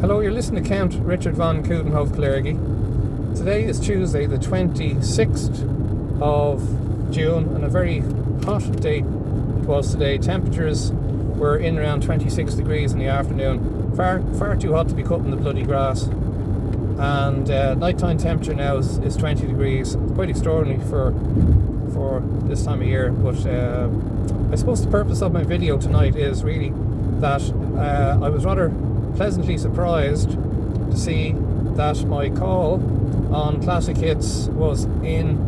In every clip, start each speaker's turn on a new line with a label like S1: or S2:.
S1: Hello, you're listening to Count Richard von Coudenhove Kalergi. Today is Tuesday, the 26th of June, and a very hot day it was today. Temperatures were in around 26 degrees in the afternoon. Far too hot to be cutting the bloody grass. And nighttime temperature now is 20 degrees. It's quite extraordinary for this time of year. But I suppose the purpose of my video tonight is really that I was rather pleasantly surprised to see that my call on Classic Hits was in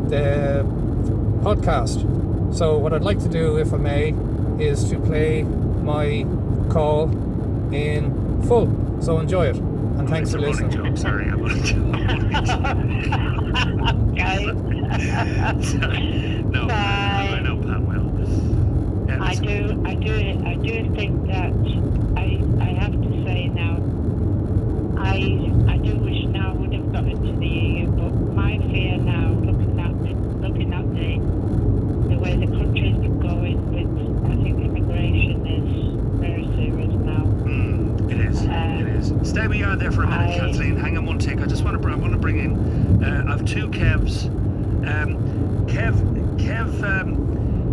S1: the podcast. So what I'd like to do, if I may, is to play my call in full. So enjoy it, and thanks for listening.
S2: Joke. Sorry, I'm only joking.
S3: Okay.
S2: No, I know Pat well.
S3: I do think that I have to say now, I do wish now would have got into the EU, but my fear now, looking at the way the countries are going with, I think immigration is very serious now.
S2: It is. Stay where you are there for a minute, Kathleen. Hang on one tick. I want to bring in. I've two Kevs. Kev,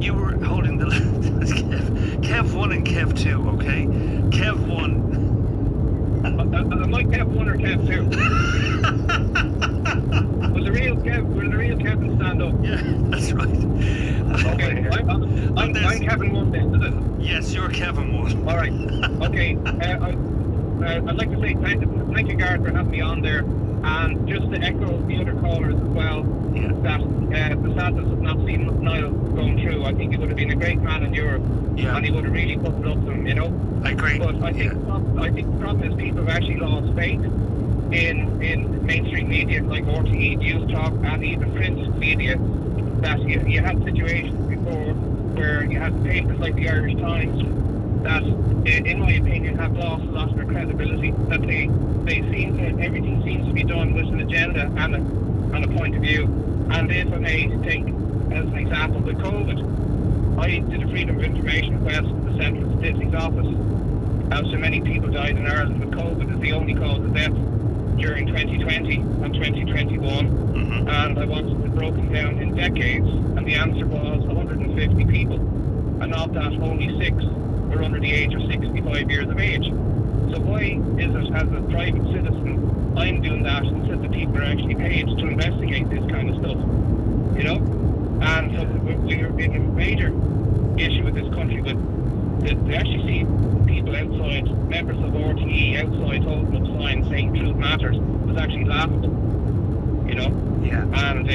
S2: you were holding the Kev 1 and Kev 2, okay? Kev 1.
S4: Am I Kev 1 or Kev 2? Will the real Kevin stand up?
S2: Yeah, that's right.
S4: Okay, I'm Kevin 1 then, is it?
S2: Yes, you're Kevin 1.
S4: All right. Okay. I'd like to say thank you, Gareth, for having me on there, and just to echo the other callers as well.
S2: Yeah.
S4: That the sadness of not seeing Niall going through. I think he would have been a great man in Europe, and he would have really put it up to him, you know.
S2: I agree.
S4: But I think the problem is people have actually lost faith in mainstream media like RTE, News Talk, and even print media. That you had situations before where you had papers like the Irish Times that, in my opinion, have lost a lot of their credibility. That they seem to, everything seems to be done with an agenda and a point of view. And if I may take as an example with COVID, I did a Freedom of Information request to the Central Statistics Office. As so many people died in Ireland with COVID is the only cause of death during 2020 and 2021. And I wanted it broken down in decades, and the answer was 150 people. And of that, only 6 were under the age of 65 years of age. So why is it, as a private citizen, I'm doing that instead the people are actually paid to investigate this kind of stuff? You know? And so we're in a major issue with this country, but to actually see people outside, members of RTE outside holding up signs saying truth matters was actually laughable. You know?
S2: Yeah.
S4: And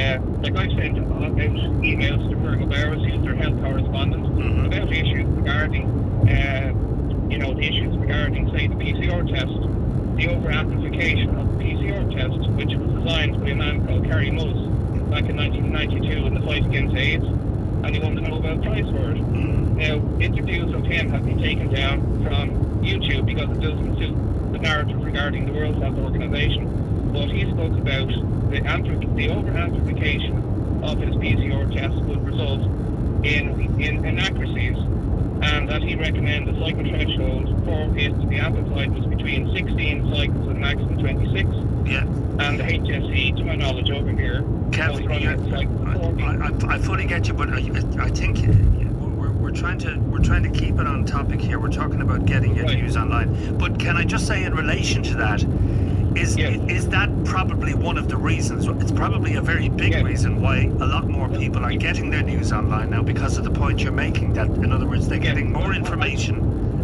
S4: like I've sent out emails to Fergal Barrows, who's their health correspondent, about issues regarding the issues regarding, say, the PCR test, the over-amplification of the PCR test, which was designed by a man called Kerry Mullis back in 1992 in the fight against AIDS, and he won the Nobel Prize for it. Now, interviews of him have been taken down from YouTube because it doesn't suit the narrative regarding the World Health Organization, but he spoke about the over-amplification of his PCR test would result in inaccuracies, and that he recommended the cycle threshold for it to be amplified was between 16 cycles and maximum 26.
S2: Yeah.
S4: And the HSE, to my knowledge over here,
S2: Kevin, I fully get you, but I think we're trying to keep it on topic here. We're talking about getting your news online. But can I just say in relation to that, is that probably one of the reasons? It's probably a very big reason why a lot more people are getting their news online now, because of the point you're making. That, in other words, they're getting more information,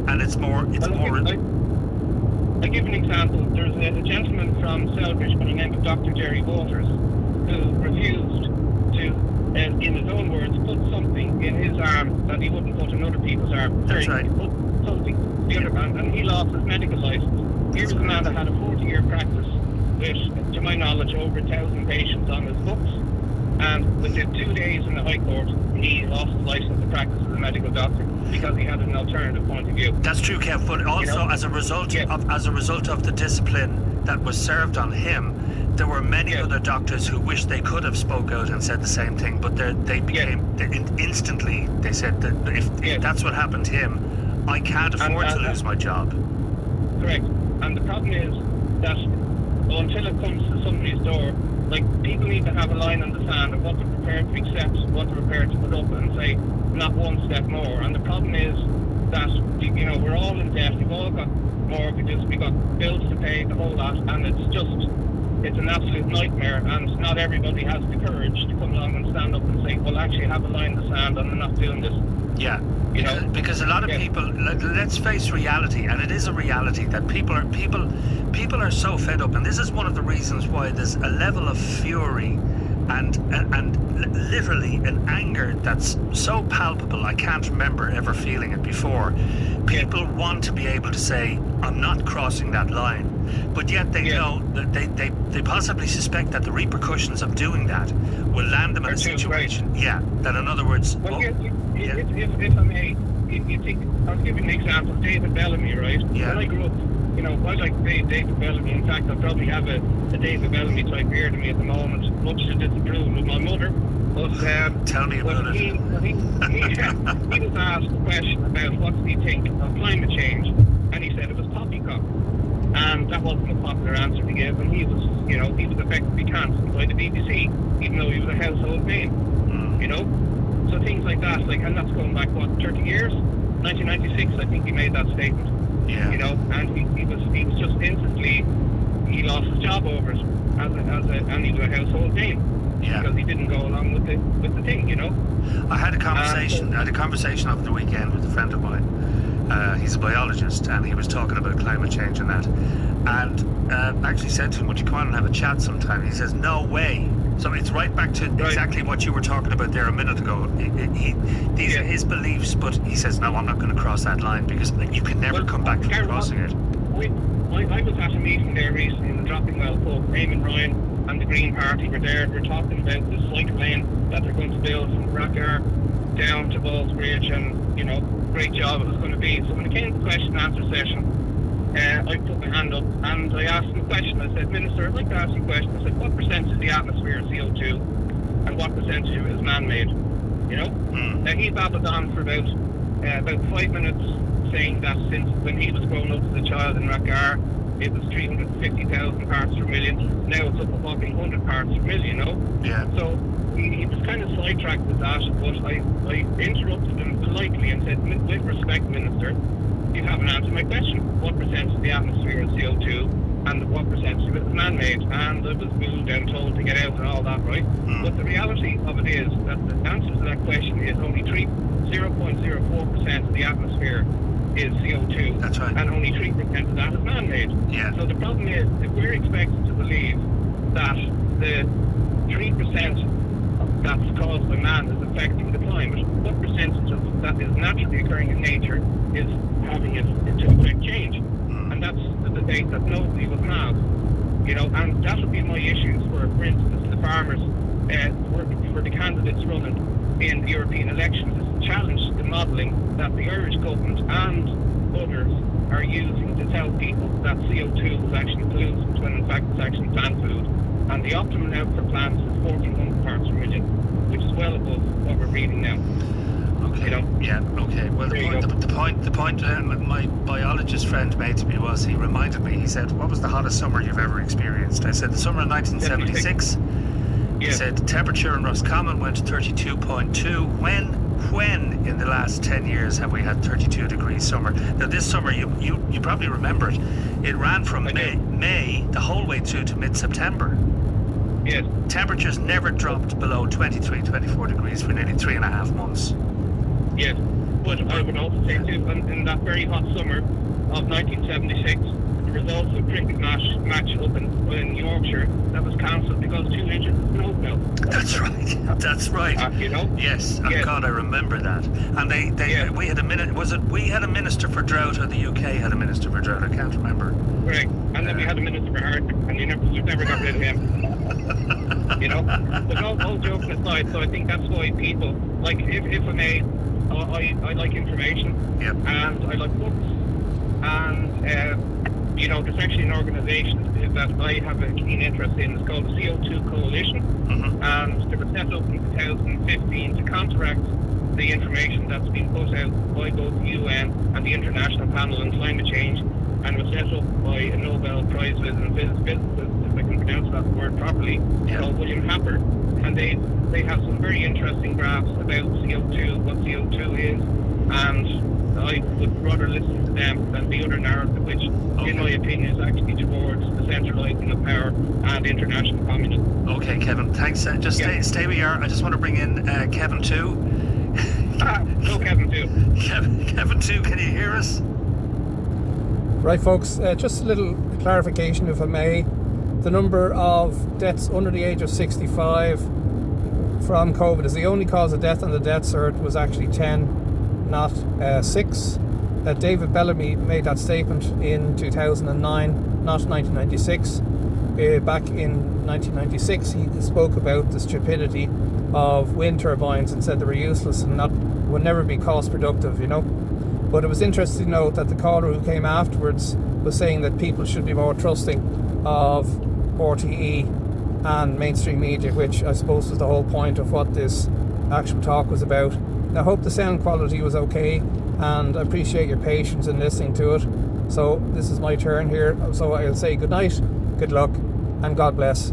S2: and it's more.
S4: I'll give an example. There's a gentleman from Selbridge by the name of Dr. Jerry Waters who refused to, in his own words, put something in his arm that he wouldn't put in other people's arm.
S2: That's right.
S4: He put something in the other arm, and he lost his medical license. Here's a man that had a 40-year practice with, to my knowledge, over 1,000 patients on his books. And within 2 days in the High Court, he lost his license to practice as a medical doctor because he had an alternative point of view.
S2: That's true, Kev. But also, as a result of the discipline that was served on him, there were many other doctors who wished they could have spoke out and said the same thing, but they became instantly. They said that if that's what happened to him, I can't afford to lose my job.
S4: Correct. And the problem is that until it comes to somebody's door, like, people need to have a line in the sand of what they're prepared to accept, what they're prepared to put up and say, not one step more. And the problem is that, you know, we're all in debt, we've all got mortgages, we've got bills to pay, the whole lot, and it's an absolute nightmare, and not everybody has the courage to come along and stand up and say, well, actually, I have a line in the sand and I'm not doing this.
S2: Yeah,
S4: you know,
S2: because a lot of people, let's face reality, and it is a reality that people are so fed up, and this is one of the reasons why there's a level of fury and literally an anger that's so palpable. I can't remember ever feeling it before. People want to be able to say, I'm not crossing that line, but yet they know that they possibly suspect that the repercussions of doing that will land them in a situation. Yeah, that in other words.
S4: Well, if I may, you think, I'll give you an example. David Bellamy, right?
S2: Yeah.
S4: When I grew up, you know, I like David Bellamy. In fact, I probably have a David Bellamy type beard to me at the moment, much to disapprove with my mother. But
S2: tell me about it.
S4: He was asked a question about what did he think of climate change, and he said it was poppycock. And that wasn't a popular answer to give, and he was effectively cancelled by the BBC, even though he was a household name. You know? So things like that, like, and that's going back, what, 30 years? 1996, I think he made that statement.
S2: Yeah.
S4: You know, and he was just instantly, he lost his job over it, and he was a household name.
S2: Yeah.
S4: Because he didn't go along with the thing, you know.
S2: I had a conversation over the weekend with a friend of mine. He's a biologist, and he was talking about climate change and that. And actually said to him, would you come on and have a chat sometime? He says, no way. So it's right back to exactly what you were talking about there a minute ago. These are his beliefs, but he says, no, I'm not going to cross that line, because you can never come back from crossing it.
S4: I was at a meeting there recently in the Dropping Well pub. Eamon Ryan and the Green Party were there. We're talking about this cycle lane that they're going to build from Rackar down to Ballsbridge, and, you know, great job it was going to be. So when it came to the question and answer session, I put my hand up and I asked him a question. I said, Minister, I'd like to ask you a question. I said, what percentage of the atmosphere is CO2 and what percentage of it is man-made? You know? Now, he babbled on for about 5 minutes, saying that since when he was growing up as a child in Rackar, it was 350,000 parts per million. Now it's up a whopping 100 parts per million, you know?
S2: Yeah.
S4: So he was kind of sidetracked with that, but I interrupted him politely and said, with respect, Minister, you haven't answered my question. What percentage of the atmosphere is CO2 and what percentage of it is man-made? And I was moved and told to get out and all that, right? But the reality of it is that the answer to that question is only 0.04% of the atmosphere is CO2.
S2: That's right.
S4: And only 3% of that is man-made.
S2: Yeah.
S4: So the problem is, if we're expected to believe that the 3% that's caused by man is affecting the climate, what percentage of that is naturally occurring in nature is having it to affect change? And that's the debate that nobody will have, you know. And that would be my issues for instance, the farmers, for the candidates running in the European elections, is to challenge the modelling that the Irish government and others are using to tell people that CO2 is actually pollutants when in fact it's actually plant food. And the optimum now for plants is 1,400 parts per million, which is well above what we're reading now.
S2: Okay.
S4: You know?
S2: Yeah. Okay. Well, the point my biologist friend made to me was, he reminded me. He said, "What was the hottest summer you've ever experienced?" I said, "The summer of 1976." He said, "The temperature in Roscommon went to 32.2. When in the last 10 years have we had 32 degrees summer?" Now this summer, you probably remember it. It ran from May the whole way through to mid-September.
S4: Yes.
S2: Temperatures never dropped below 23, 24 degrees for nearly 3.5 months.
S4: Yes. But I would also say too, in that very hot summer of 1976, there was also a cricket match up in Yorkshire that was cancelled because 2 inches of snow fell.
S2: That's right. That's right.
S4: You know?
S2: Yes. Oh,
S4: yes.
S2: God, I remember that. And we had a minister for drought, or the UK had a minister for drought? I can't remember.
S4: Right. And then we had a minister for heart, and we never got rid of him. You know? But all joking aside, so I think that's why people, like, if I may, I like information.
S2: Yep.
S4: And I like books. And, you know, there's actually an organisation that I have a keen interest in. It's called the CO2 Coalition. And they were set up in 2015 to counteract the information that's been put out by both the UN and the International Panel on Climate Change, and was set up by a Nobel Prize winner physicist, if I can pronounce that word properly, called William Happer. And they have some very interesting graphs about CO2, what CO2 is, and I would rather listen to them than the other narrative, which, in my opinion, is actually towards the centralising of power and international communism.
S2: Okay, Kevin, thanks. Just stay where you are. I just want to bring in Kevin 2.
S4: No, Kevin 2.
S2: Kevin 2, can you hear us?
S1: Right, folks, just a little clarification, if I may. The number of deaths under the age of 65 from COVID is the only cause of death on the death cert was actually 10, not 6. David Bellamy made that statement in 2009, not 1996. Back in 1996, he spoke about the stupidity of wind turbines and said they were useless and would never be cost productive, you know. But it was interesting to note that the caller who came afterwards was saying that people should be more trusting of RTE and mainstream media, which I suppose was the whole point of what this actual talk was about. I hope the sound quality was okay, and I appreciate your patience in listening to it. So this is my turn here, so I'll say good night, good luck, and God bless.